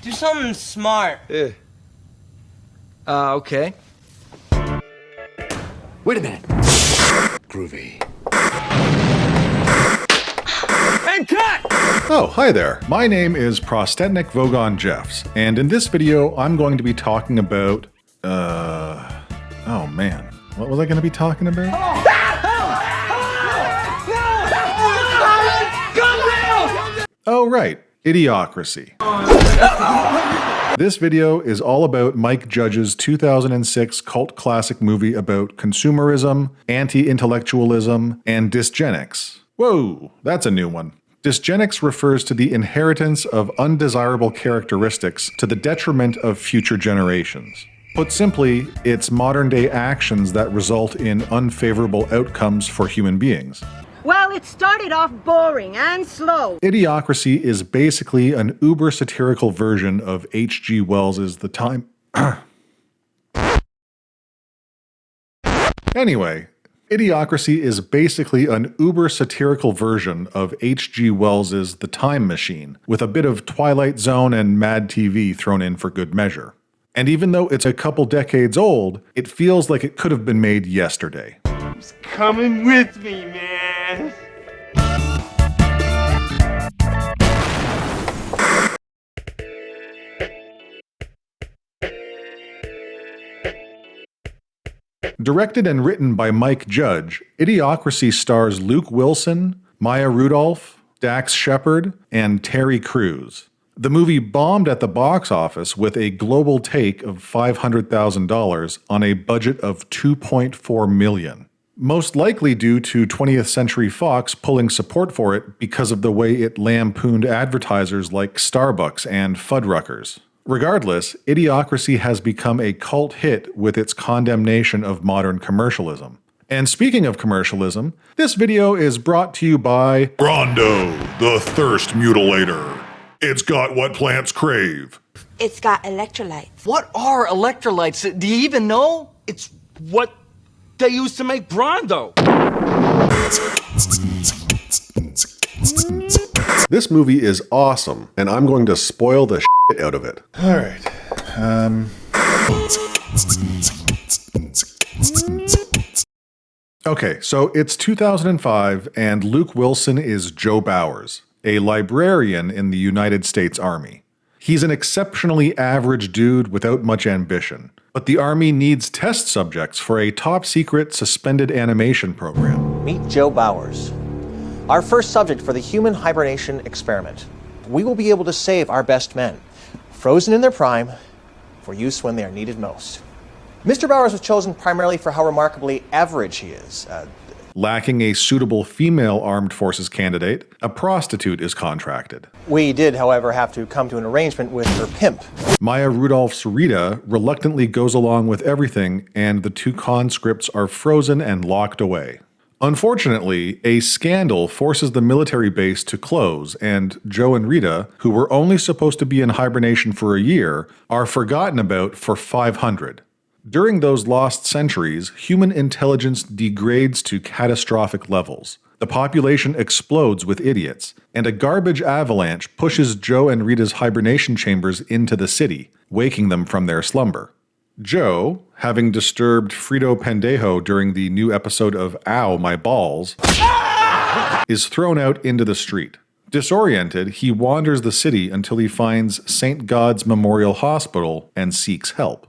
Do something smart. Okay. Wait a minute. Groovy. And cut! Oh, hi there. My name is Prostetnik Vogon Jeffs, and in this video, I'm going to be talking about, oh man. What was I going to be talking about? Oh, right. Idiocracy. This video is all about Mike Judge's 2006 cult classic movie about consumerism, anti-intellectualism, and dysgenics. Whoa, that's a new one. Dysgenics refers to the inheritance of undesirable characteristics to the detriment of future generations. Put simply, it's modern-day actions that result in unfavorable outcomes for human beings. Well, it started off boring and slow. Idiocracy is basically an uber-satirical version of H.G. Wells's The Time... Anyway, Idiocracy is basically an uber-satirical version of H.G. Wells's The Time Machine, with a bit of Twilight Zone and Mad TV thrown in for good measure. And even though it's a couple decades old, it feels like it could have been made yesterday. Who's coming with me, man? Directed and written by Mike Judge, Idiocracy stars Luke Wilson, Maya Rudolph, Dax Shepard, and Terry Crews. The movie bombed at the box office with a global take of $500,000 on a budget of $2.4 million. Most likely due to 20th Century Fox pulling support for it because of the way it lampooned advertisers like Starbucks and Fuddruckers. Regardless, Idiocracy has become a cult hit with its condemnation of modern commercialism. And speaking of commercialism, this video is brought to you by Rondo, the Thirst Mutilator. It's got what plants crave. It's got electrolytes. What are electrolytes? Do you even know? It's what they used to make Brondo. This movie is awesome, and I'm going to spoil the shit out of it. Alright, Okay, so it's 2005, and Luke Wilson is Joe Bowers, a librarian in the United States Army. He's an exceptionally average dude without much ambition, but the Army needs test subjects for a top-secret suspended animation program. Meet Joe Bowers, our first subject for the human hibernation experiment. We will be able to save our best men, frozen in their prime, for use when they are needed most. Mr. Bowers was chosen primarily for how remarkably average he is. Lacking a suitable female armed forces candidate, a prostitute is contracted. We did, however, have to come to an arrangement with her pimp. Maya Rudolph's Rita reluctantly goes along with everything, and the two conscripts are frozen and locked away. Unfortunately, a scandal forces the military base to close, and Joe and Rita, who were only supposed to be in hibernation for a year, are forgotten about for 500. During those lost centuries, human intelligence degrades to catastrophic levels. The population explodes with idiots, and a garbage avalanche pushes Joe and Rita's hibernation chambers into the city, waking them from their slumber. Joe, having disturbed Frito Pendejo during the new episode of Ow, My Balls, is thrown out into the street. Disoriented, he wanders the city until he finds St. God's Memorial Hospital and seeks help.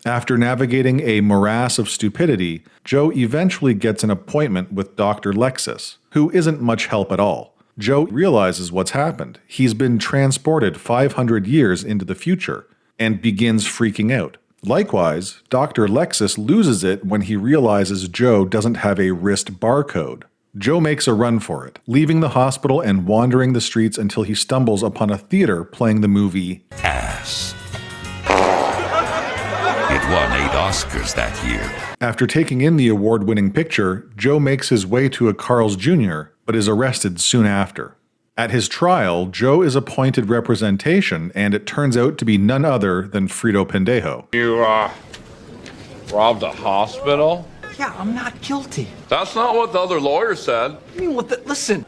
After navigating a morass of stupidity, Joe eventually gets an appointment with Dr. Lexus, who isn't much help at all. Joe realizes what's happened. He's been transported 500 years into the future, and begins freaking out. Likewise, Dr. Lexus loses it when he realizes Joe doesn't have a wrist barcode. Joe makes a run for it, leaving the hospital and wandering the streets until he stumbles upon a theater playing the movie Ass. It won 8 Oscars that year. After taking in the award-winning picture, Joe makes his way to a Carl's Jr., but is arrested soon after. At his trial, Joe is appointed representation, and it turns out to be none other than Frito Pendejo. You, robbed a hospital? Yeah, I'm not guilty. That's not what the other lawyer said. I mean, listen.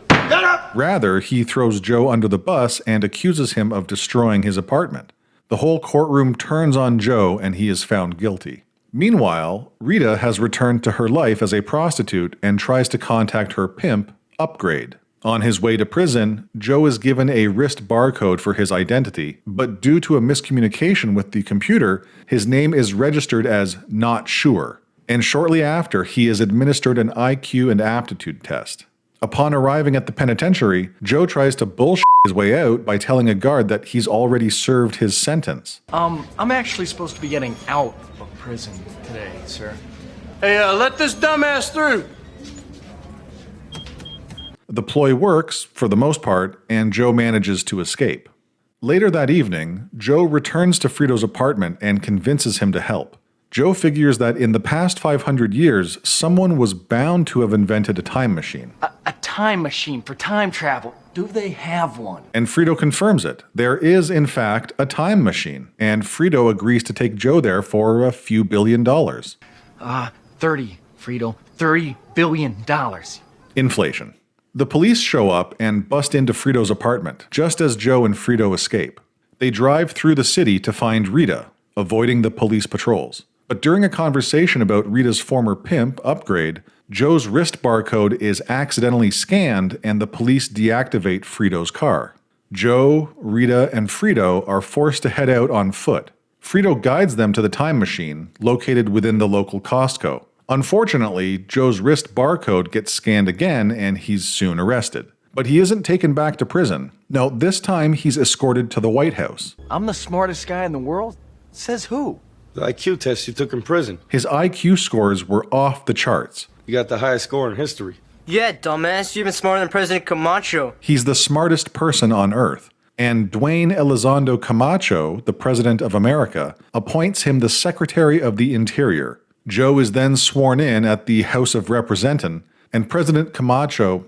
Rather, he throws Joe under the bus and accuses him of destroying his apartment. The whole courtroom turns on Joe and he is found guilty. Meanwhile, Rita has returned to her life as a prostitute and tries to contact her pimp, Upgrade. On his way to prison, Joe is given a wrist barcode for his identity, but due to a miscommunication with the computer, his name is registered as Not Sure, and shortly after, he is administered an IQ and aptitude test. Upon arriving at the penitentiary, Joe tries to bullshit his way out by telling a guard that he's already served his sentence. I'm actually supposed to be getting out of prison today, sir. Hey, let this dumbass through. The ploy works, for the most part, and Joe manages to escape. Later that evening, Joe returns to Frito's apartment and convinces him to help. Joe figures that in the past 500 years, someone was bound to have invented a time machine. A time machine for time travel. Do they have one? And Frito confirms it. There is, in fact, a time machine, and Frito agrees to take Joe there for a few $1 billion. 30, Frito. $30 billion. Inflation. The police show up and bust into Frito's apartment, just as Joe and Frito escape. They drive through the city to find Rita, avoiding the police patrols. But during a conversation about Rita's former pimp, Upgrade, Joe's wrist barcode is accidentally scanned and the police deactivate Frito's car. Joe, Rita, and Frito are forced to head out on foot. Frito guides them to the time machine, located within the local Costco. Unfortunately, Joe's wrist barcode gets scanned again and he's soon arrested. But he isn't taken back to prison. No, this time he's escorted to the White House. I'm the smartest guy in the world? Says who? The IQ test you took in prison. His IQ scores were off the charts. You got the highest score in history. Yeah, dumbass. You're even smarter than President Camacho. He's the smartest person on Earth. And Dwayne Elizondo Camacho, the President of America, appoints him the Secretary of the Interior. Joe is then sworn in at the House of Representatives, and President Camacho...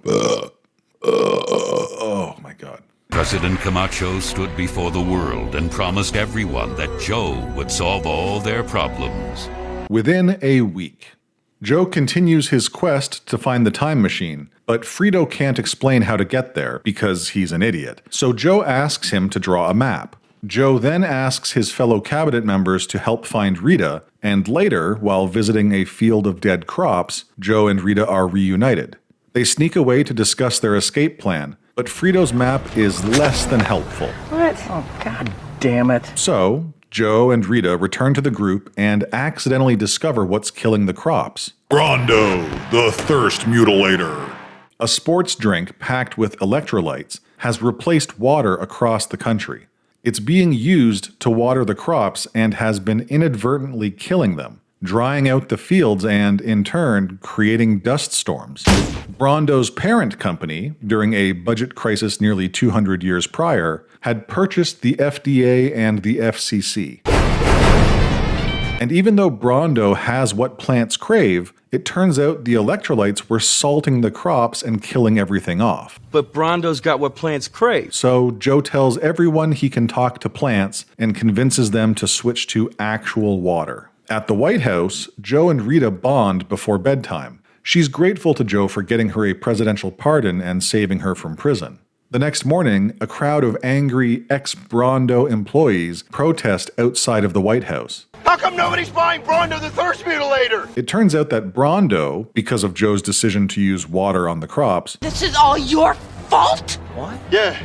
oh my God. President Camacho stood before the world and promised everyone that Joe would solve all their problems. Within a week, Joe continues his quest to find the time machine, but Frito can't explain how to get there because he's an idiot. So Joe asks him to draw a map. Joe then asks his fellow cabinet members to help find Rita, and later, while visiting a field of dead crops, Joe and Rita are reunited. They sneak away to discuss their escape plan, but Frito's map is less than helpful. What? Oh, God damn it. So, Joe and Rita return to the group and accidentally discover what's killing the crops. Brondo, the thirst mutilator. A sports drink packed with electrolytes has replaced water across the country. It's being used to water the crops and has been inadvertently killing them, drying out the fields and, in turn, creating dust storms. Brondo's parent company, during a budget crisis nearly 200 years prior, had purchased the FDA and the FCC. And even though Brondo has what plants crave, it turns out the electrolytes were salting the crops and killing everything off. But Brondo's got what plants crave. So Joe tells everyone he can talk to plants and convinces them to switch to actual water. At the White House, Joe and Rita bond before bedtime. She's grateful to Joe for getting her a presidential pardon and saving her from prison. The next morning, a crowd of angry ex-Brondo employees protest outside of the White House. How come nobody's buying Brondo the thirst mutilator? It turns out that Brondo, because of Joe's decision to use water on the crops, This is all your fault? What? Yeah,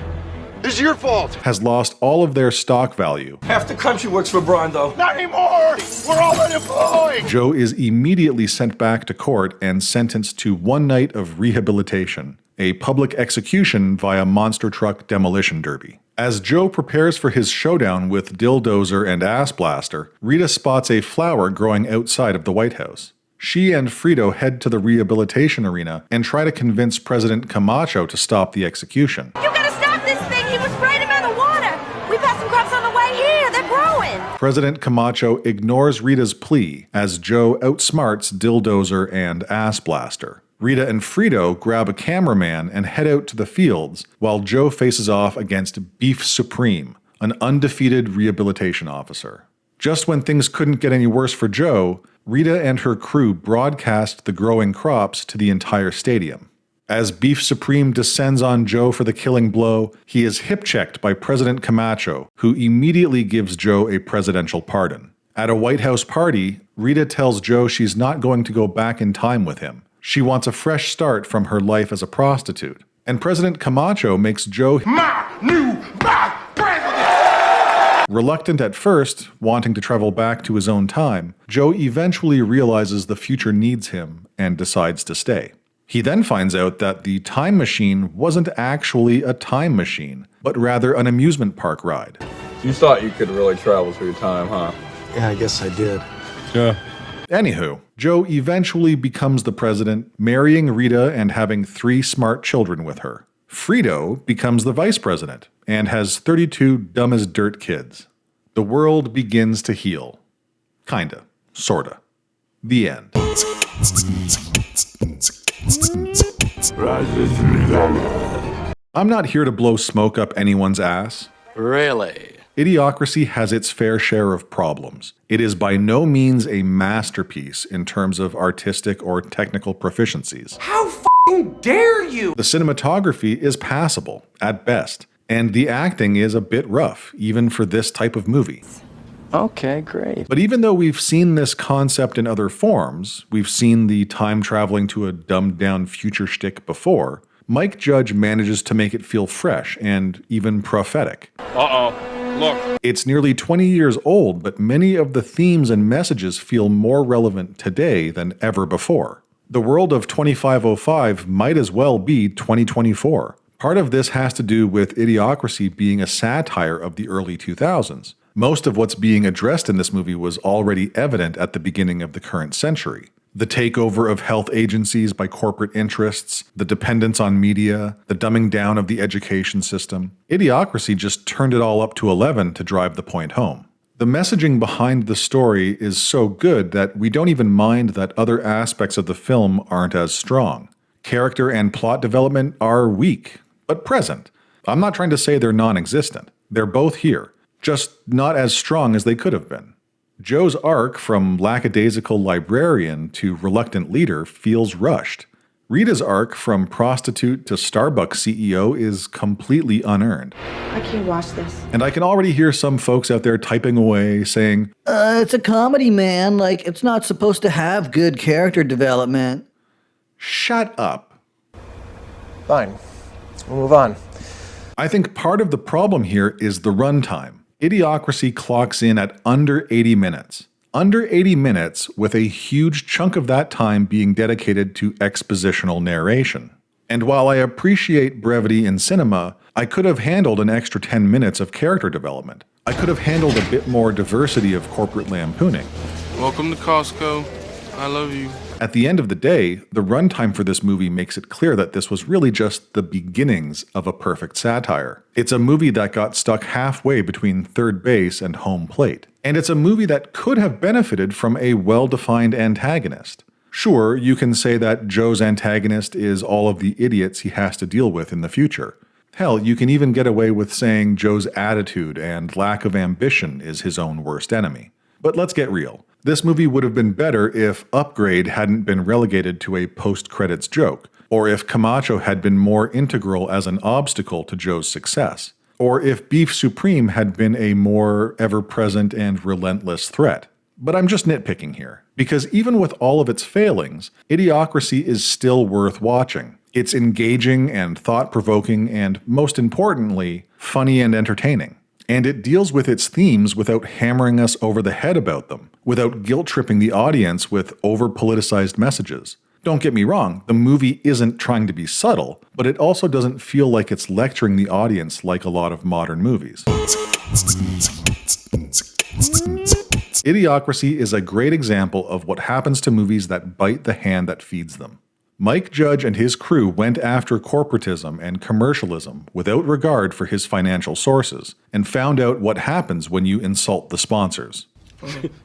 this is your fault. has lost all of their stock value. Half the country works for Brondo. Not anymore. We're all unemployed. Joe is immediately sent back to court and sentenced to 1 night of rehabilitation, a public execution via monster truck demolition derby. As Joe prepares for his showdown with Dilldozer and Ass Blaster, Rita spots a flower growing outside of the White House. She and Frito head to the rehabilitation arena and try to convince President Camacho to stop the execution. You gotta stop this thing! He was spraying him in the water! We passed some crops on the way here! They're growing! President Camacho ignores Rita's plea as Joe outsmarts Dilldozer and Ass Blaster. Rita and Frito grab a cameraman and head out to the fields, while Joe faces off against Beef Supreme, an undefeated rehabilitation officer. Just when things couldn't get any worse for Joe, Rita and her crew broadcast the growing crops to the entire stadium. As Beef Supreme descends on Joe for the killing blow, he is hip-checked by President Camacho, who immediately gives Joe a presidential pardon. At a White House party, Rita tells Joe she's not going to go back in time with him. She wants a fresh start from her life as a prostitute. And President Camacho makes Joe My new vice president! Reluctant at first, wanting to travel back to his own time, Joe eventually realizes the future needs him and decides to stay. He then finds out that the time machine wasn't actually a time machine, but rather an amusement park ride. You thought you could really travel through time, huh? Yeah, I guess I did. Yeah. Anywho, Joe eventually becomes the president, marrying Rita and having 3 smart children with her. Frito becomes the vice president and has 32 dumb-as-dirt kids. The world begins to heal. Kinda. Sorta. The end. I'm not here to blow smoke up anyone's ass. Really? Idiocracy has its fair share of problems. It is by no means a masterpiece in terms of artistic or technical proficiencies. How f***ing dare you! The cinematography is passable, at best, and the acting is a bit rough, even for this type of movie. Okay, great. But even though we've seen this concept in other forms, we've seen the time traveling to a dumbed-down future shtick before, Mike Judge manages to make it feel fresh and even prophetic. Uh-oh. Look. It's nearly 20 years old, but many of the themes and messages feel more relevant today than ever before. The world of 2505 might as well be 2024. Part of this has to do with Idiocracy being a satire of the early 2000s. Most of what's being addressed in this movie was already evident at the beginning of the current century. The takeover of health agencies by corporate interests, the dependence on media, the dumbing down of the education system. Idiocracy just turned it all up to 11 to drive the point home. The messaging behind the story is so good that we don't even mind that other aspects of the film aren't as strong. Character and plot development are weak, but present. I'm not trying to say they're non-existent. They're both here, just not as strong as they could have been. Joe's arc from lackadaisical librarian to reluctant leader feels rushed. Rita's arc from prostitute to Starbucks CEO is completely unearned. I can't watch this. And I can already hear some folks out there typing away saying, It's a comedy, man. Like, it's not supposed to have good character development. Shut up. Fine. We'll move on. I think part of the problem here is the runtime. Idiocracy clocks in at under 80 minutes. Under 80 minutes, with a huge chunk of that time being dedicated to expositional narration. And while I appreciate brevity in cinema, I could have handled an extra 10 minutes of character development. I could have handled a bit more diversity of corporate lampooning. Welcome to Costco. I love you. At the end of the day, the runtime for this movie makes it clear that this was really just the beginnings of a perfect satire. It's a movie that got stuck halfway between third base and home plate. And it's a movie that could have benefited from a well-defined antagonist. Sure, you can say that Joe's antagonist is all of the idiots he has to deal with in the future. Hell, you can even get away with saying Joe's attitude and lack of ambition is his own worst enemy. But let's get real. This movie would have been better if Upgrade hadn't been relegated to a post-credits joke, or if Camacho had been more integral as an obstacle to Joe's success, or if Beef Supreme had been a more ever-present and relentless threat. But I'm just nitpicking here, because even with all of its failings, Idiocracy is still worth watching. It's engaging and thought-provoking and, most importantly, funny and entertaining. And it deals with its themes without hammering us over the head about them, without guilt-tripping the audience with over-politicized messages. Don't get me wrong, the movie isn't trying to be subtle, but it also doesn't feel like it's lecturing the audience like a lot of modern movies. Idiocracy is a great example of what happens to movies that bite the hand that feeds them. Mike Judge and his crew went after corporatism and commercialism without regard for his financial sources, and found out what happens when you insult the sponsors.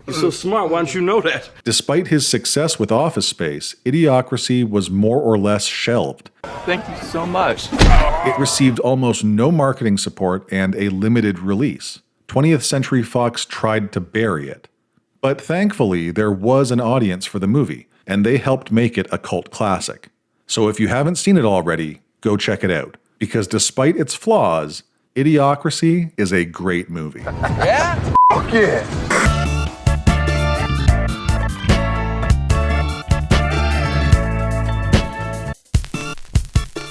You're so smart, why don't you know that? Despite his success with Office Space, Idiocracy was more or less shelved. Thank you so much. It received almost no marketing support and a limited release. 20th Century Fox tried to bury it. But thankfully, there was an audience for the movie, and they helped make it a cult classic. So if you haven't seen it already, go check it out. Because despite its flaws, Idiocracy is a great movie. Yeah? Fuck yeah.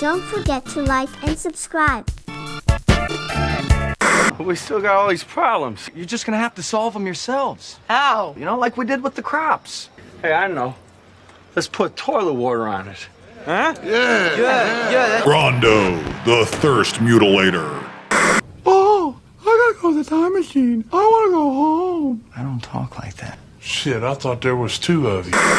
Don't forget to like and subscribe. We still got all these problems. You're just gonna have to solve them yourselves. How? You know, like we did with the crops. Hey, I know. Let's put toilet water on it. Huh? Yeah. Rondo, the Thirst Mutilator. Oh, I gotta go to the time machine. I wanna go home. I don't talk like that. Shit, I thought there was two of you.